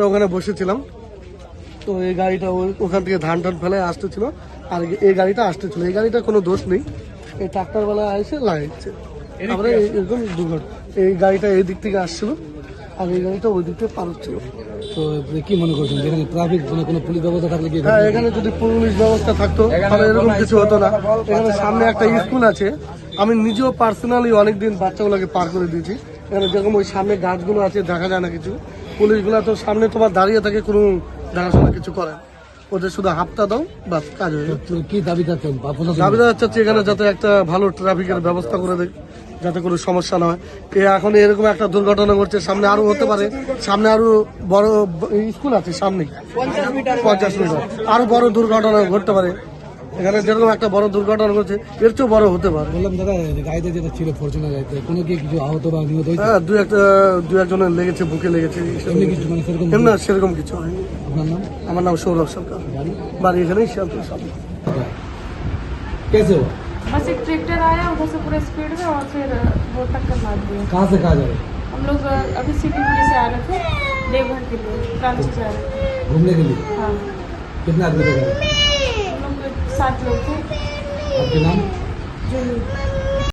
ওখানে বসেছিলাম, তো এই গাড়িটা ওখান থেকে ধান টান ফেলে আসতেছিল, আর এই গাড়িটা আসতেছিল। এই গাড়িটা কোনো দোষ নেই, এই ট্রাক্টর বেলা এসে লাগাচ্ছে। তারপরে এরকম দুর্ঘটনা, এই গাড়িটা এই দিক থেকে আসছিল আর এই গাড়িটা ওই দিক থেকে পার হচ্ছিল। তো কি মনে করছেন, যেখানে ট্রাফিক কোনো পুলিশ ব্যবস্থা থাকলে কি? হ্যাঁ, এখানে যদি পুলিশ ব্যবস্থা থাকতো তাহলে এরকম কিছু হতো না। এখানে সামনে একটা স্কুল আছে, আমি নিজেও পার্সোনালি অনেকদিন বাচ্চাগুলোকে পার করে দিয়েছি। এখানে যেরকম ওই সামনে গাছগুলো আছে, দেখা যায় না কিছু। পুলিশগুলো তো সামনে তোমার দাঁড়িয়ে থাকে, কোনো দেখাশোনা কিছু করে না। ওদের শুধু হাতটা দাও, বাস কাজ হয়ে যায়। কি দাবি চাচ্ছেন? দাবি চাচ্ছি এখানে যাতে একটা ভালো ট্রাফিকের ব্যবস্থা করে দেয়, যাতে কোনো সমস্যা না হয়। এখন এরকম একটা দুর্ঘটনা ঘটছে, সামনে আরো হতে পারে। সামনে আরো বড় স্কুল আছে, সামনে 50 মিটার আরো বড় দুর্ঘটনা ঘটতে পারে। এখানে যেরকম একটা বড় দুর্ঘটনা ঘটছে, এর চেয়েও বড় হতে পারে। বললাম দাদা, গাড়িতে যেটা ছিল ফরচুনার গাড়িতে, কোনো কি কিছু আহত বা নিহত হয়েছে? হ্যাঁ, দু একজনের লেগেছে, বুকে লেগেছে। এমনি কিছু মানে সেরকম? না, সেরকম কিছু হয়নি। আপনার নাম? আমার নাম সৌরভ সরকার, বাড়ি এখানেই শিয়ালপুর সামনে। कैसे हो? बस एक ट्रैक्टर आया उधर से पूरे स्पीड में और फिर वो टक्कर मार दिया। कहाँ से कहाँ जा रहे? हम लोग अभी सिटी से आ रहे थे देवघर के लिए, रांची से आ रहे थे। घूमने के लिए? हाँ, कितने आदमी थे? हम लोग 7 लोग थे। आपके नाम? जूही।